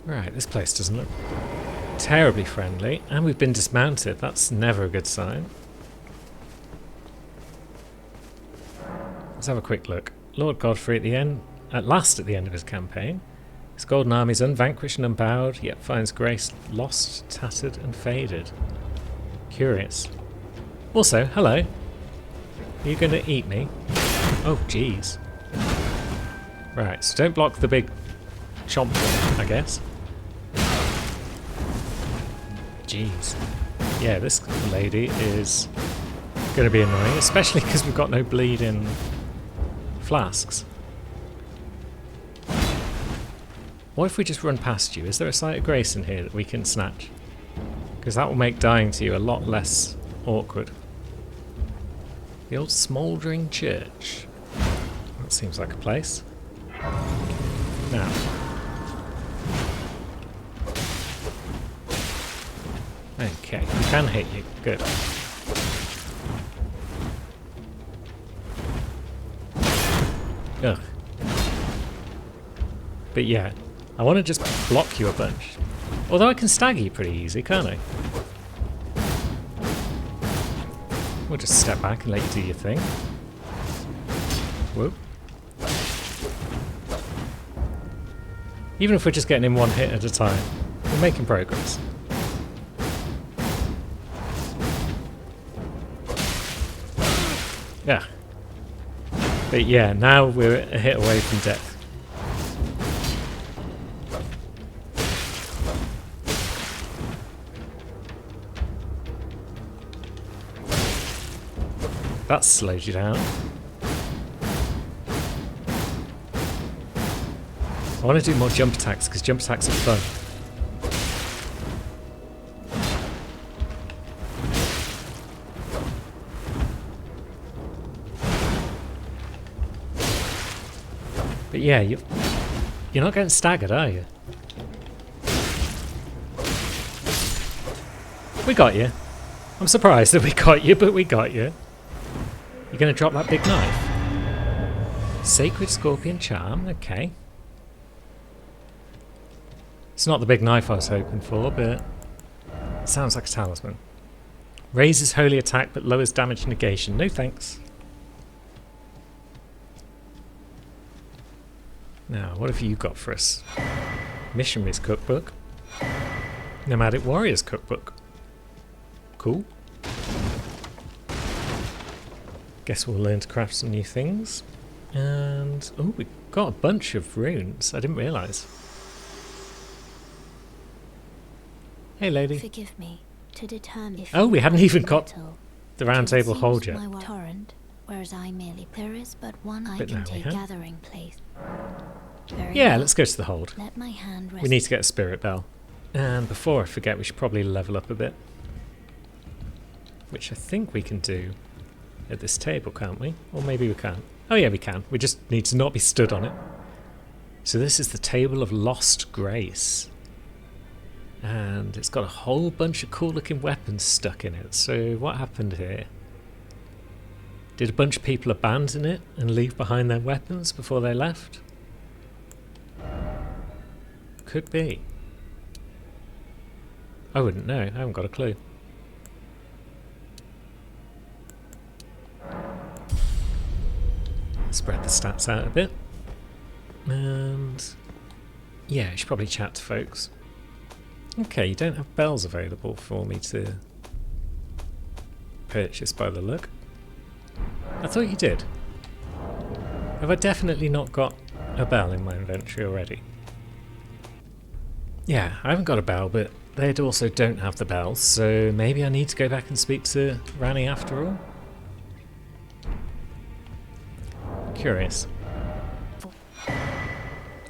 Right, this place doesn't look terribly friendly, and we've been dismounted. That's never a good sign. Let's have a quick look. Lord Godfrey at last at the end of his campaign. His golden army is unvanquished and unbowed, yet finds grace lost, tattered, and faded. Curious. Also, hello. Are you going to eat me? Oh, jeez. Right, so don't block the big chomp thing, I guess. Jeez. Yeah, this lady is going to be annoying, especially because we've got no bleeding flasks. What if we just run past you? Is there a sight of grace in here that we can snatch? Because that will make dying to you a lot less awkward. The old smouldering church. That seems like a place. Now. Okay, we can hit you. Good. Ugh. But yeah, I want to just block you a bunch. Although I can stagger you pretty easy, can't I? We'll just step back and let you do your thing. Whoop. Even if we're just getting in one hit at a time, we're making progress. Yeah. But yeah, now we're a hit away from death. That slowed you down. I want to do more jump attacks because jump attacks are fun. But yeah, you're not getting staggered, are you? We got you. I'm surprised that we got you, but we got you. You're going to drop that big knife. Sacred Scorpion Charm, okay. It's not the big knife I was hoping for, but it sounds like a talisman. Raises holy attack but lowers damage negation. No thanks. Now, what have you got for us? Missionary's Cookbook. Nomadic Warrior's Cookbook. Cool. Guess we'll learn to craft some new things. And, oh, we got a bunch of runes. I didn't realise. Hey, lady. Forgive me to determine if oh, we hadn't even got metal, the round table hold yet. my torrent, whereas I merely there is but one I But can now we take have. gathering place. Very Yeah, well. let's go to the hold. Let my hand rest. We need to get a spirit bell. And before I forget, we should probably level up a bit. Which I think we can do at this table, can't we? Or maybe we can't. Oh yeah, we can. We just need to not be stood on it. So this is the Table of Lost Grace. And it's got a whole bunch of cool looking weapons stuck in it. So what happened here? Did a bunch of people abandon it and leave behind their weapons before they left? Could be. I wouldn't know. I haven't got a clue. Spread the stats out a bit. And yeah, I should probably chat to folks. Okay, you don't have bells available for me to purchase by the look. I thought you did. Have I definitely not got a bell in my inventory already? Yeah, I haven't got a bell, but they also don't have the bells, so maybe I need to go back and speak to Rani after all? Curious.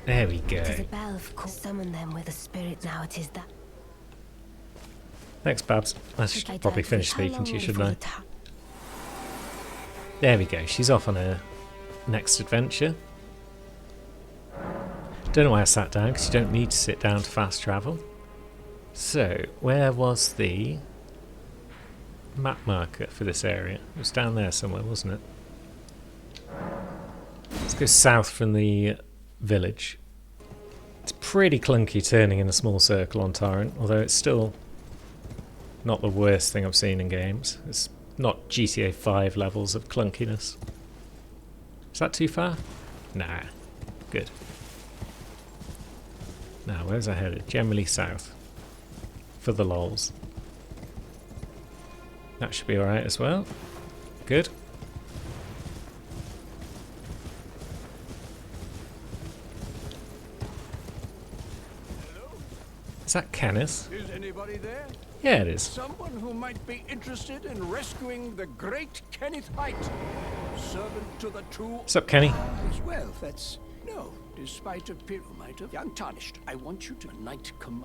There we go. It is a bell of course. Summon them with a spirit. Now it is that. Thanks, Babs. I should I probably don't finish know how speaking to you, long shouldn't I? before the ta- There we go. She's off on her next adventure. Don't know why I sat down, because you don't need to sit down to fast travel. So, where was the map marker for this area? It was down there somewhere, wasn't it? Let's go south from the village. It's pretty clunky turning in a small circle on Torrent, although it's still not the worst thing I've seen in games. It's not GTA 5 levels of clunkiness. Is that too far? Nah. Good. Now, where's I headed? Generally south. For the lols. That should be alright as well. Good. Hello? Is that Kenneth? Is anybody there? Yeah, it is. Someone who might be interested in rescuing the great Kenneth Haight, servant to the true. What's up, Kenny? His wealth, that's no. Despite a might have untarnished. I want you to knight come.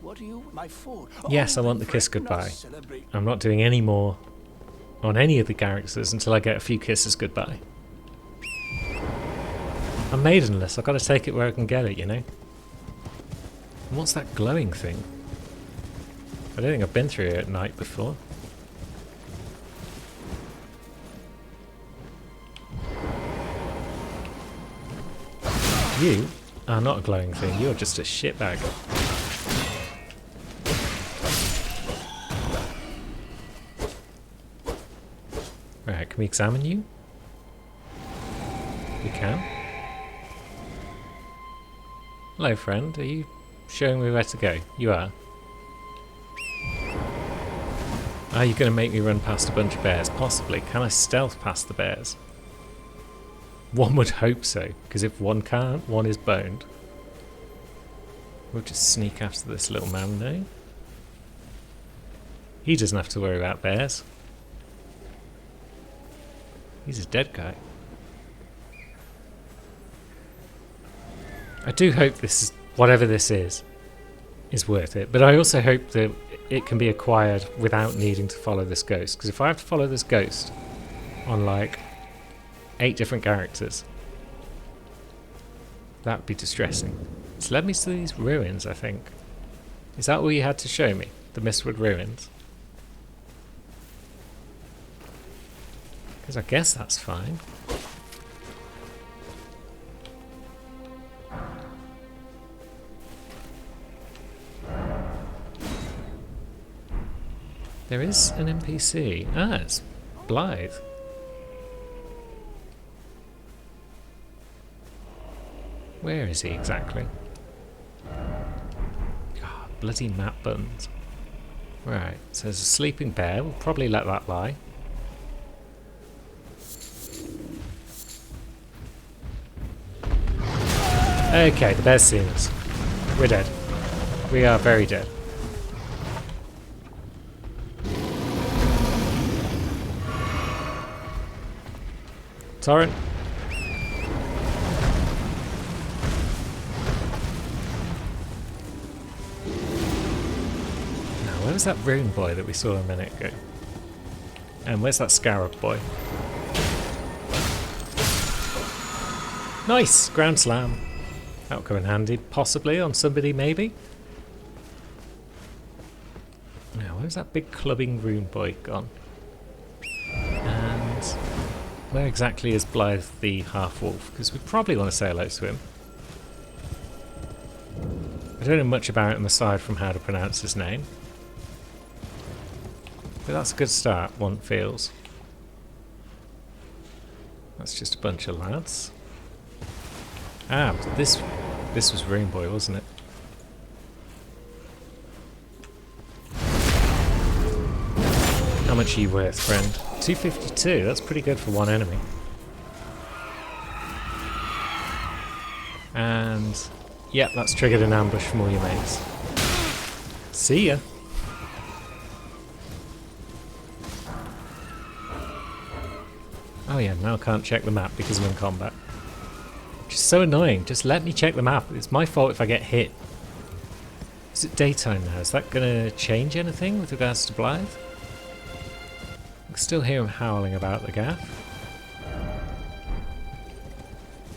What are you, my fool? Yes, I want the kiss goodbye. I'm not doing any more on any of the characters until I get a few kisses goodbye. I'm maidenless. I've got to take it where I can get it, you know? And what's that glowing thing? I don't think I've been through it at night before. You are not a glowing thing. You're just a shitbag. Right, can we examine you? We can. Hello, friend. Are you showing me where to go? You are. Are you going to make me run past a bunch of bears? Possibly. Can I stealth past the bears? One would hope so, because if one can't, one is boned. We'll just sneak after this little man now. He doesn't have to worry about bears. He's a dead guy. I do hope this is, whatever this is worth it. But I also hope that it can be acquired without needing to follow this ghost. Because if I have to follow this ghost on like 8 different characters, that would be distressing. It's led me to these ruins, I think. Is that what you had to show me? The Mistwood ruins? Because I guess that's fine. There is an NPC. Ah, it's Blythe. Where is he exactly? God, bloody map buttons. Right, so there's a sleeping bear. We'll probably let that lie. Okay, the bear's seen us. We're dead. We are very dead. Torrent. Now, where was that rune boy that we saw a minute ago? And where's that scarab boy? Nice! Ground slam. That'll come in handy, possibly, on somebody, maybe? Now, where's that big clubbing rune boy gone? And where exactly is Blythe the half-wolf? Because we probably want to say hello to him. I don't know much about him aside from how to pronounce his name. But that's a good start, one feels. That's just a bunch of lads. Ah, this was Rune Boy, wasn't it? How much are you worth, friend? 252, that's pretty good for one enemy. And yep, that's triggered an ambush from all your mates. See ya! Oh yeah, now I can't check the map because I'm in combat. Which is so annoying, just let me check the map. It's my fault if I get hit. Is it daytime now? Is that going to change anything with regards to Blythe? I can still hear him howling about the gaff.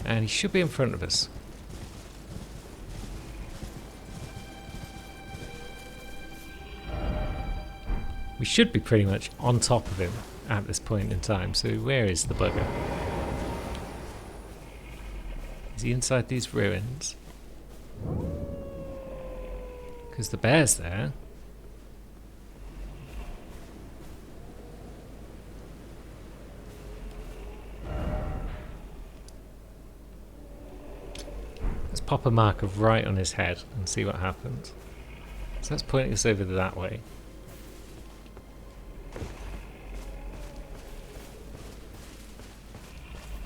And he should be in front of us. We should be pretty much on top of him at this point in time. So where is the bugger? Is he inside these ruins? Because the bear's there. Let's pop a marker right on his head and see what happens. So that's pointing us over that way.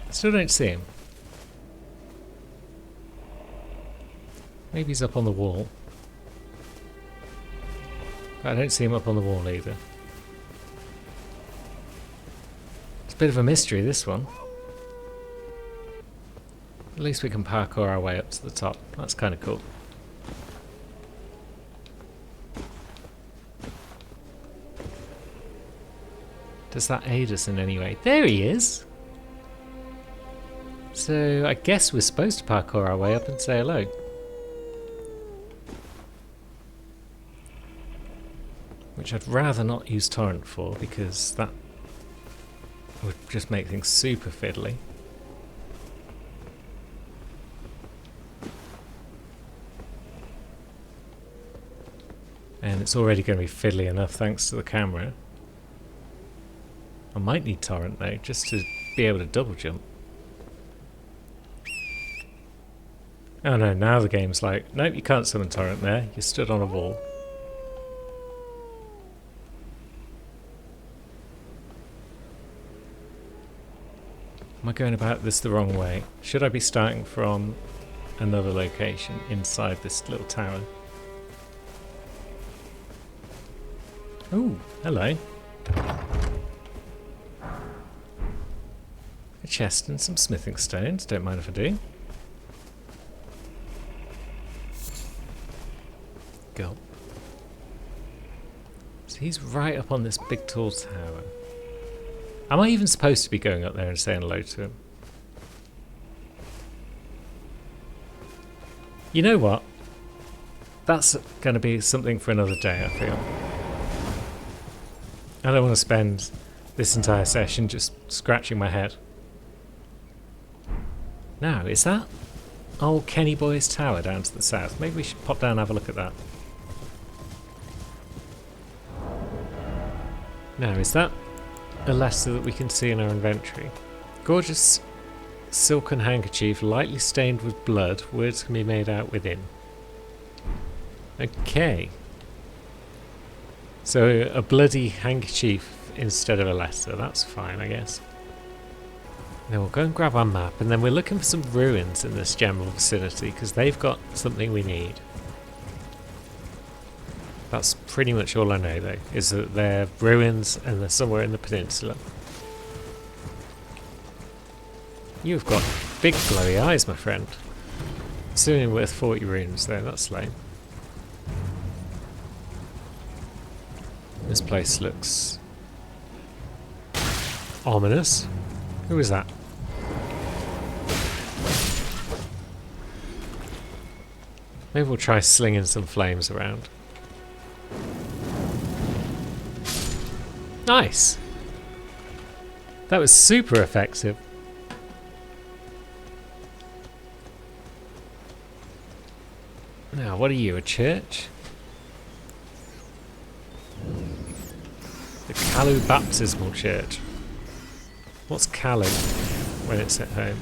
Still don't see him. Maybe he's up on the wall. But I don't see him up on the wall either. It's a bit of a mystery, this one. At least we can parkour our way up to the top. That's kind of cool. Does that aid us in any way? There he is! So I guess we're supposed to parkour our way up and say hello. Which I'd rather not use torrent for, because that would just make things super fiddly. And it's already going to be fiddly enough thanks to the camera. I might need torrent though, just to be able to double jump. Oh no, now the game's like, nope, you can't summon torrent there, you stood on a wall. Am I going about this the wrong way? Should I be starting from another location inside this little tower? Ooh, hello. A chest and some smithing stones, don't mind if I do. Go. So he's right up on this big tall tower. Am I even supposed to be going up there and saying hello to him? You know what? That's going to be something for another day, I feel. I don't want to spend this entire session just scratching my head. Now, is that old Kenny Boy's tower down to the south? Maybe we should pop down and have a look at that. Now, is that a letter that we can see in our inventory? Gorgeous silken handkerchief, lightly stained with blood. Words can be made out within. Okay. So a bloody handkerchief instead of a letter. That's fine, I guess. Now we'll go and grab our map, and then we're looking for some ruins in this general vicinity because they've got something we need. That's pretty much all I know though, is that they're ruins and they're somewhere in the peninsula. You've got big glowy eyes, my friend. It's only worth 40 runes though, that's lame. This place looks ominous. Who is that? Maybe we'll try slinging some flames around. Nice! That was super effective. Now, what are you, a church? The Kalu Baptismal Church. What's Kalu when it's at home?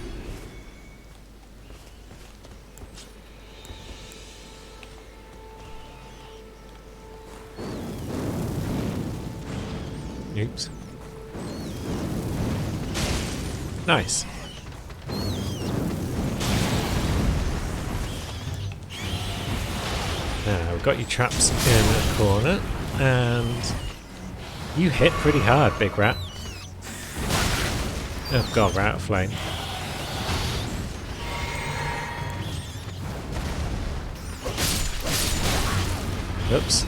Oops. Nice. Now, we've got your traps in a corner, and you hit pretty hard, big rat. Oh god, we're out of flame. Oops.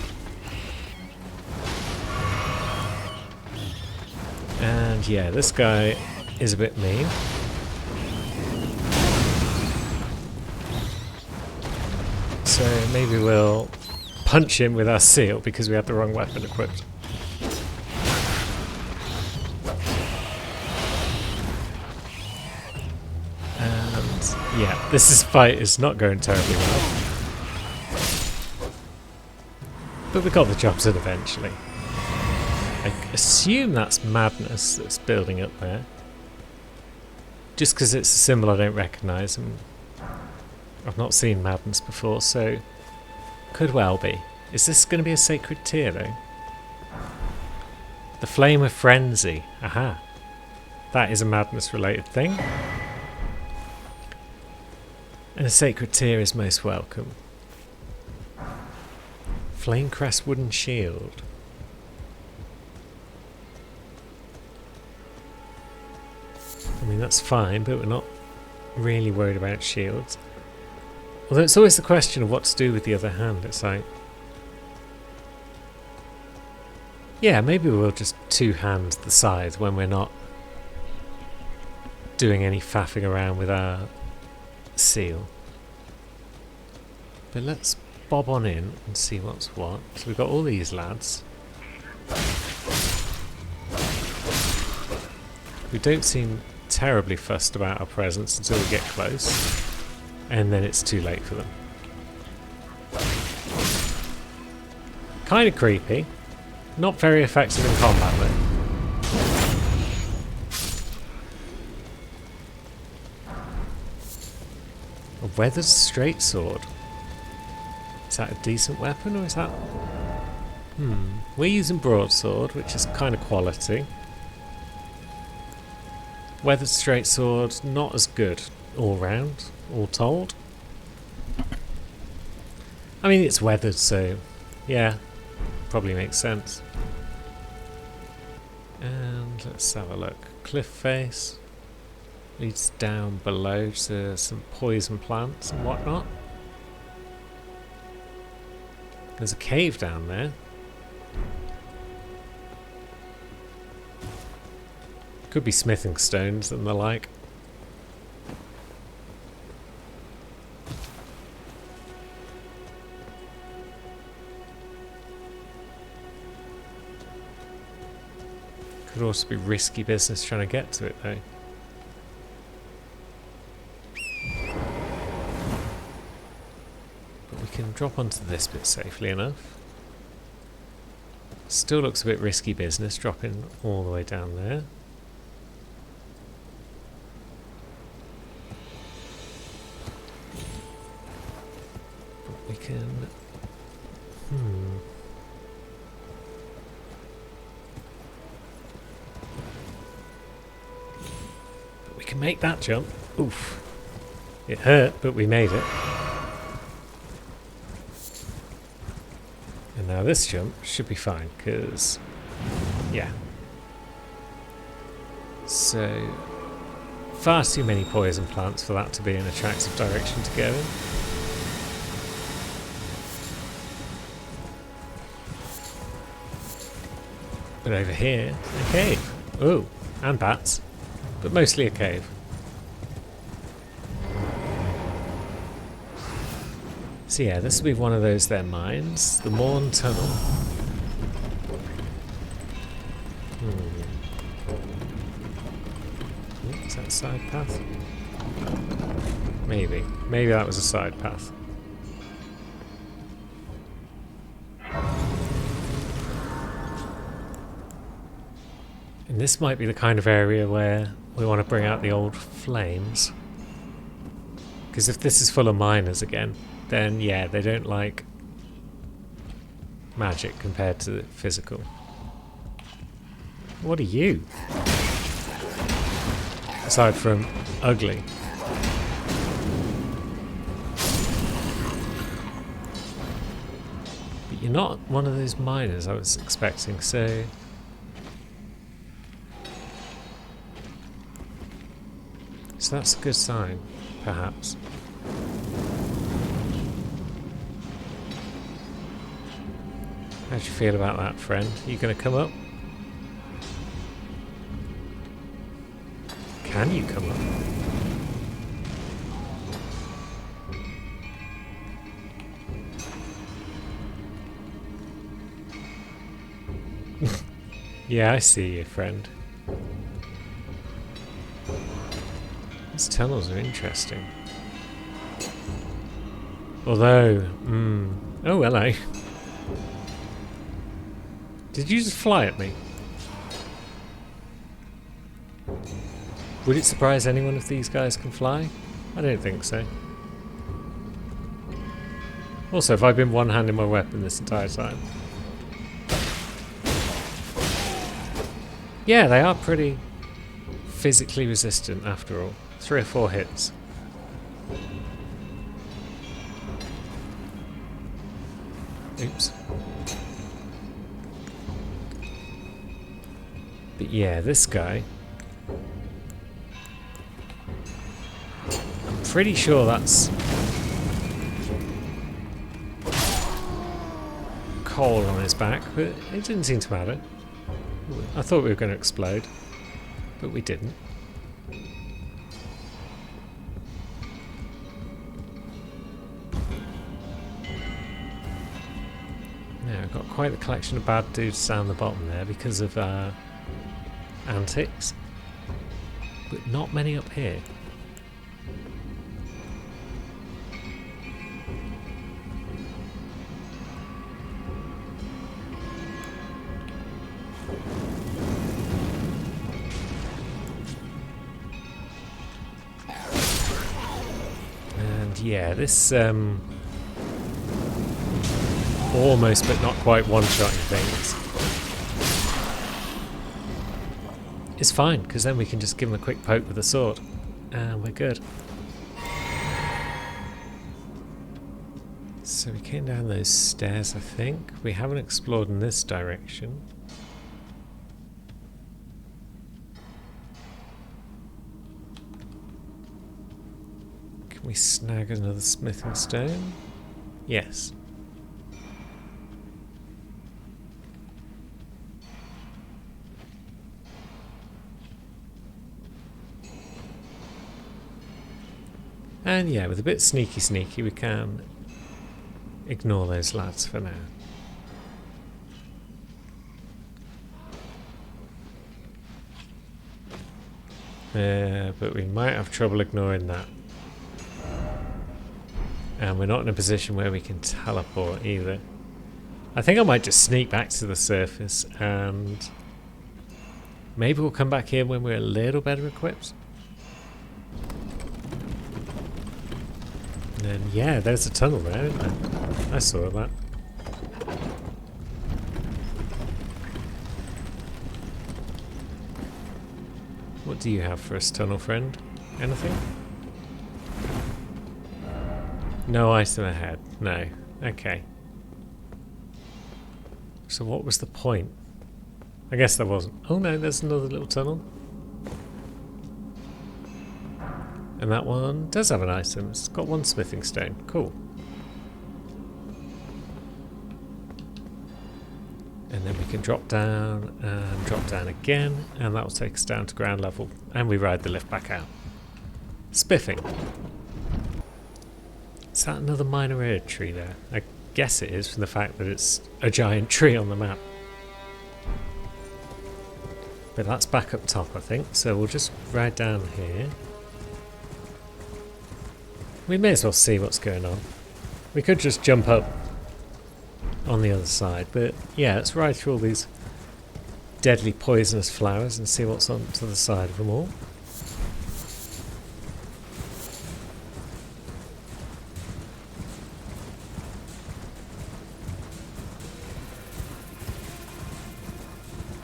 And yeah, this guy is a bit mean. So maybe we'll punch him with our seal because we had the wrong weapon equipped. And Yeah, fight is not going terribly well. But we got the job done eventually. I assume that's madness that's building up there. Just because it's a symbol I don't recognise, and I've not seen madness before, so could well be. Is this going to be a sacred tear though? The Flame of Frenzy. Aha. That is a madness related thing. And a sacred tear is most welcome. Flamecrest wooden shield. I mean, that's fine, but we're not really worried about shields. Although it's always the question of what to do with the other hand. It's like, yeah, maybe we'll just two-hand the side when we're not doing any faffing around with our seal. But let's bob on in and see what's what. So we've got all these lads. We don't seem terribly fussed about our presence until we get close. And then it's too late for them. Kind of creepy. Not very effective in combat though. A weathered straight sword. Is that a decent weapon or is that... We're using broadsword, which is kind of quality. Weathered straight sword, not as good all round, all told. I mean, it's weathered, so yeah, probably makes sense. And let's have a look. Cliff face leads down below to some poison plants and whatnot. There's a cave down there. Could be smithing stones and the like. Could also be risky business trying to get to it though. But we can drop onto this bit safely enough. Still looks a bit risky business dropping all the way down there. But we can... We can make that jump. Oof. It hurt, but we made it. And now this jump should be fine, because... yeah. So... far too many poison plants for that to be an attractive direction to go in. But over here, a cave. Oh, and bats. But mostly a cave. So yeah, this will be one of those there mines. The Morn Tunnel. Is that a side path? Maybe. Maybe that was a side path. And this might be the kind of area where we want to bring out the old flames. Because if this is full of miners again, then yeah, they don't like magic compared to the physical. What are you? Aside from ugly. But you're not one of those miners I was expecting, so... So that's a good sign, perhaps. How do you feel about that, friend? Are you going to come up? Can you come up? Yeah, I see you, friend. These tunnels are interesting. Although, oh hello. Did you just fly at me? Would it surprise anyone if these guys can fly? I don't think so. Also, have I been one-handing my weapon this entire time? Yeah, they are pretty physically resistant after all. 3 or 4 hits. Oops. But yeah, this guy... I'm pretty sure that's... coal on his back, but it didn't seem to matter. I thought we were going to explode, but we didn't. Now, we've got quite the collection of bad dudes down the bottom there because of our antics, but not many up here. Yeah, this almost but not quite one-shotting things is fine, because then we can just give him a quick poke with the sword and we're good. So we came down those stairs, I think. We haven't explored in this direction. Can we snag another smithing stone? Yes. And yeah, with a bit sneaky we can ignore those lads for now. But we might have trouble ignoring that. And we're not in a position where we can teleport either. I think I might just sneak back to the surface and maybe we'll come back here when we're a little better equipped. And then, yeah, there's a tunnel there, isn't there? I saw that. What do you have for us, tunnel friend? Anything? No item ahead. No. Okay. So what was the point? I guess there wasn't. Oh no, there's another little tunnel. And that one does have an item. It's got 1 smithing stone. Cool. And then we can drop down and drop down again, and that will take us down to ground level. And we ride the lift back out. Spiffing. Is that another minor erd tree there? I guess it is from the fact that it's a giant tree on the map. But that's back up top, I think, so we'll just ride down here. We may as well see what's going on. We could just jump up on the other side, but yeah, let's ride through all these deadly poisonous flowers and see what's on to the side of them all.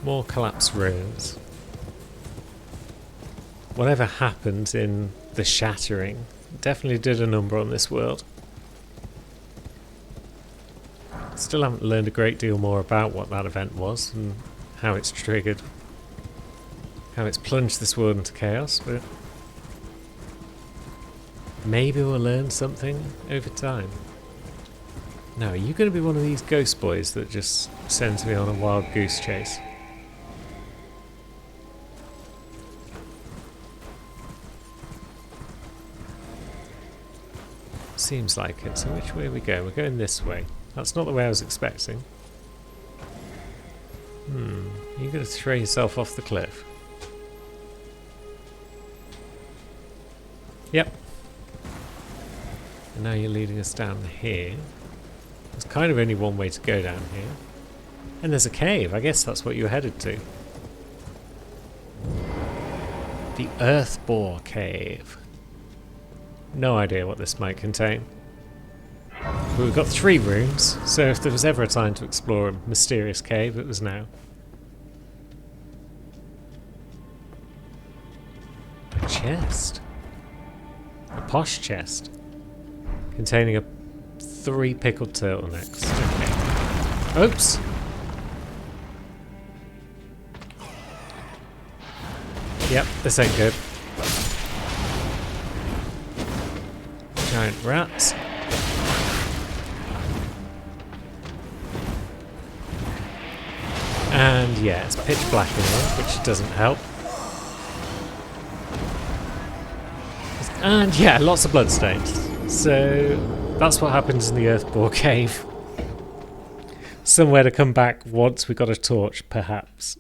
More collapsed ruins. Whatever happened in the Shattering definitely did a number on this world. Still haven't learned a great deal more about what that event was and how it's triggered, how it's plunged this world into chaos, but maybe we'll learn something over time. Now, are you going to be one of these ghost boys that just sends me on a wild goose chase? Seems like it. So which way are we going? We're going this way. That's not the way I was expecting. You're going to throw yourself off the cliff. Yep. And now you're leading us down here. There's kind of only one way to go down here. And there's a cave. I guess that's what you were headed to. The Earthbore Cave. No idea what this might contain. But we've got 3 rooms, so if there was ever a time to explore a mysterious cave, it was now. A chest. A posh chest. Containing 3 pickled turtlenecks. Okay. Oops! Yep, this ain't good. Giant rats. And yeah, it's pitch black in there, which doesn't help. And yeah, lots of bloodstains. So that's what happens in the Earthbore Cave. Somewhere to come back once we got a torch, perhaps.